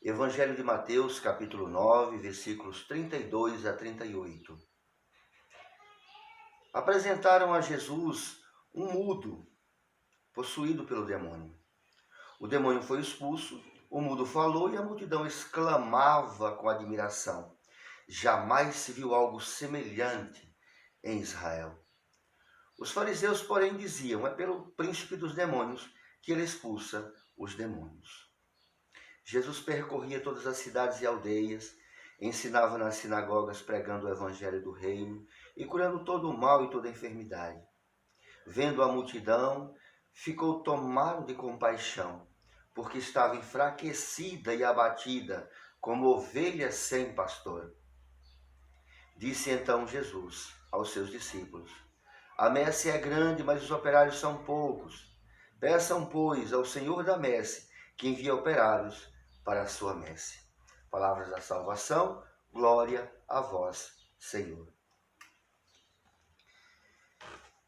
Evangelho de Mateus, capítulo 9, versículos 32 a 38. Apresentaram a Jesus um mudo, possuído pelo demônio. O demônio foi expulso, o mudo falou e a multidão exclamava com admiração: jamais se viu algo semelhante em Israel. Os fariseus, porém, diziam: é pelo príncipe dos demônios que ele expulsa os demônios. Jesus percorria todas as cidades e aldeias, ensinava nas sinagogas, pregando o evangelho do reino e curando todo o mal e toda a enfermidade. Vendo a multidão, ficou tomado de compaixão, porque estava enfraquecida e abatida, como ovelha sem pastor. Disse então Jesus aos seus discípulos: a messe é grande, mas os operários são poucos. Peçam, pois, ao Senhor da messe que envie operários para a sua messe. Palavras da salvação, glória a vós, Senhor.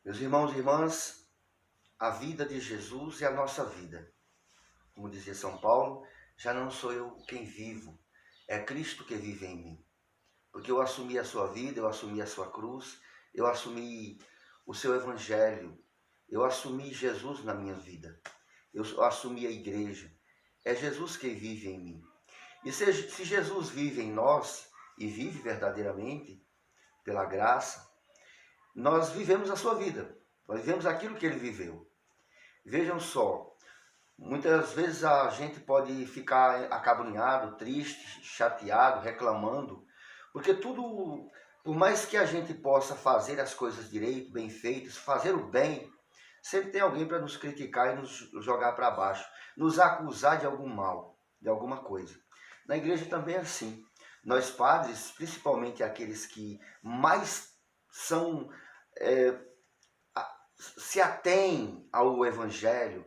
Meus irmãos e irmãs, a vida de Jesus é a nossa vida. Como dizia São Paulo, já não sou eu quem vivo, é Cristo que vive em mim. Porque eu assumi a sua vida, eu assumi a sua cruz, eu assumi o seu evangelho, eu assumi Jesus na minha vida, eu assumi a igreja. É Jesus que vive em mim. E se Jesus vive em nós, e vive verdadeiramente, pela graça, nós vivemos a sua vida, nós vivemos aquilo que ele viveu. Vejam só, muitas vezes a gente pode ficar acabrunhado, triste, chateado, reclamando, porque tudo, por mais que a gente possa fazer as coisas direito, bem feitas, fazer o bem, sempre tem alguém para nos criticar e nos jogar para baixo, nos acusar de algum mal, de alguma coisa. Na igreja também é assim. Nós padres, principalmente aqueles que mais se atêm ao evangelho,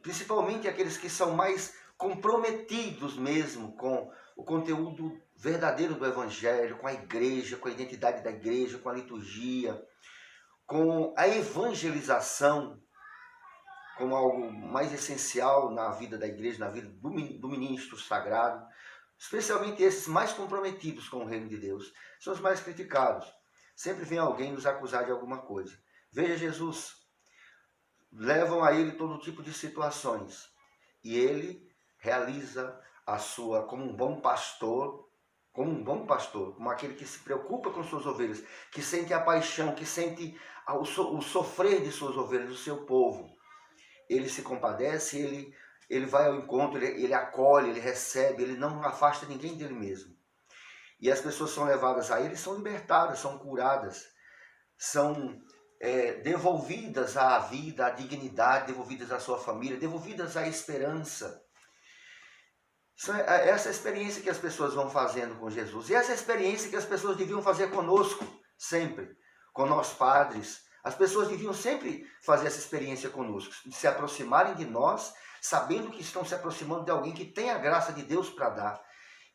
principalmente aqueles que são mais comprometidos mesmo com o conteúdo verdadeiro do evangelho, com a igreja, com a identidade da igreja, com a liturgia, com a evangelização como algo mais essencial na vida da igreja, na vida do ministro sagrado, especialmente esses mais comprometidos com o reino de Deus, são os mais criticados. Sempre vem alguém nos acusar de alguma coisa. Veja Jesus, levam a ele todo tipo de situações e ele realiza a sua, como um bom pastor, como aquele que se preocupa com suas ovelhas, que sente a paixão, que sente o sofrer de suas ovelhas, do seu povo. Ele se compadece, ele vai ao encontro, ele acolhe, ele recebe, ele não afasta ninguém dele mesmo. E as pessoas são levadas a ele, são libertadas, são curadas, são devolvidas à vida, à dignidade, devolvidas à sua família, devolvidas à esperança. Essa experiência que as pessoas vão fazendo com Jesus. E essa experiência que as pessoas deviam fazer conosco, sempre. Com nós padres. As pessoas deviam sempre fazer essa experiência conosco. De se aproximarem de nós, sabendo que estão se aproximando de alguém que tem a graça de Deus para dar.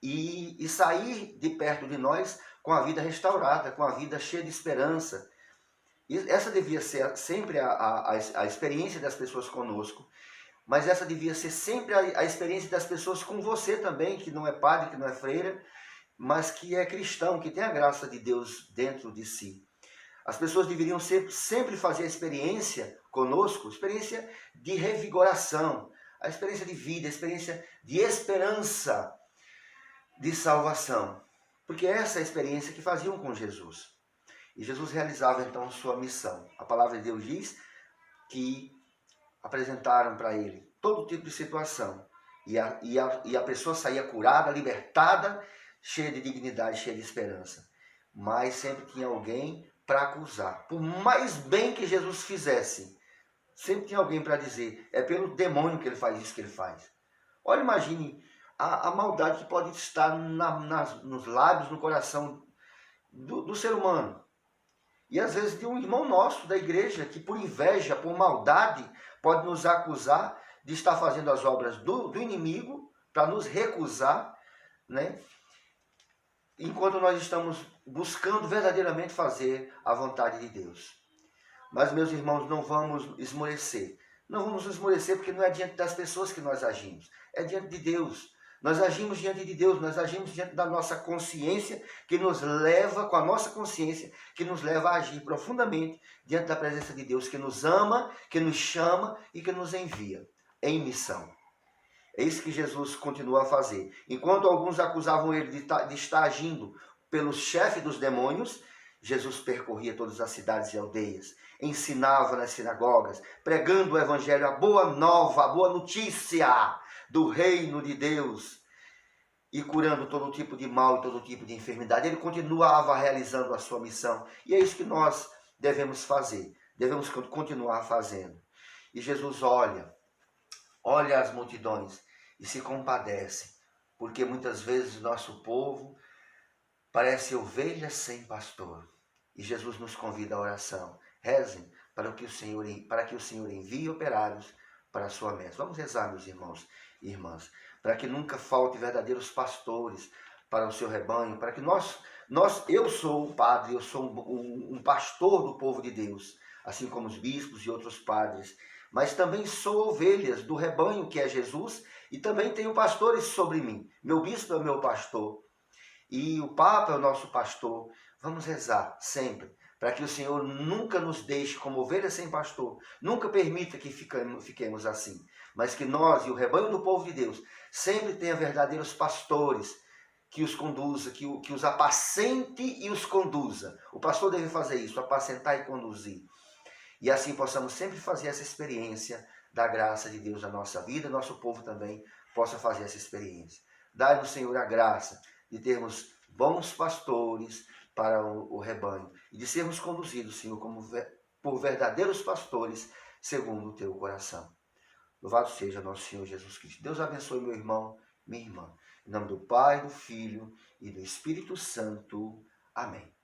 E sair de perto de nós com a vida restaurada, com a vida cheia de esperança. E essa devia ser sempre a experiência das pessoas conosco. Mas essa devia ser sempre a experiência das pessoas com você também, que não é padre, que não é freira, mas que é cristão, que tem a graça de Deus dentro de si. As pessoas deveriam sempre fazer a experiência conosco, experiência de revigoração, a experiência de vida, a experiência de esperança, de salvação. Porque essa é a experiência que faziam com Jesus. E Jesus realizava então sua missão. A palavra de Deus diz que apresentaram para ele todo tipo de situação. E a pessoa saía curada, libertada, cheia de dignidade, cheia de esperança. Mas sempre tinha alguém para acusar. Por mais bem que Jesus fizesse, sempre tinha alguém para dizer: é pelo demônio que ele faz isso que ele faz. Olha, imagine a maldade que pode estar nos lábios, no coração do ser humano. E às vezes de um irmão nosso da igreja que por inveja, por maldade, pode nos acusar de estar fazendo as obras do inimigo para nos recusar, né? Enquanto nós estamos buscando verdadeiramente fazer a vontade de Deus. Mas, meus irmãos, não vamos esmorecer. Não vamos esmorecer porque não é diante das pessoas que nós agimos, é diante de Deus. Nós agimos diante de Deus, nós agimos diante da nossa consciência, que nos leva, com a nossa consciência, que nos leva a agir profundamente diante da presença de Deus, que nos ama, que nos chama e que nos envia em missão. É isso que Jesus continua a fazer. Enquanto alguns acusavam ele de estar agindo pelos chefes dos demônios, Jesus percorria todas as cidades e aldeias, ensinava nas sinagogas, pregando o evangelho, a boa nova, a boa notícia do reino de Deus, e curando todo tipo de mal e todo tipo de enfermidade. Ele continuava realizando a sua missão. E é isso que nós devemos fazer, devemos continuar fazendo. E Jesus olha as multidões e se compadece, porque muitas vezes o nosso povo parece ovelhas sem pastor. E Jesus nos convida à oração. Rezem para que o Senhor envie operários para a sua messe. Vamos rezar, meus irmãos e irmãs, para que nunca falte verdadeiros pastores para o seu rebanho, para que eu sou um padre, eu sou um pastor do povo de Deus, assim como os bispos e outros padres, mas também sou ovelhas do rebanho que é Jesus, e também tenho pastores sobre mim. Meu bispo é o meu pastor, e o Papa é o nosso pastor. Vamos rezar sempre, para que o Senhor nunca nos deixe como ovelhas sem pastor, nunca permita que fiquemos assim, mas que nós e o rebanho do povo de Deus sempre tenha verdadeiros pastores, que os conduza, que os apacente e os conduza. O pastor deve fazer isso, apacentar e conduzir. E assim possamos sempre fazer essa experiência da graça de Deus na nossa vida, nosso povo também possa fazer essa experiência. Dai-nos, Senhor, a graça de termos bons pastores para o rebanho e de sermos conduzidos, Senhor, por verdadeiros pastores, segundo o teu coração. Louvado seja nosso Senhor Jesus Cristo. Deus abençoe meu irmão, minha irmã. Em nome do Pai, do Filho e do Espírito Santo. Amém.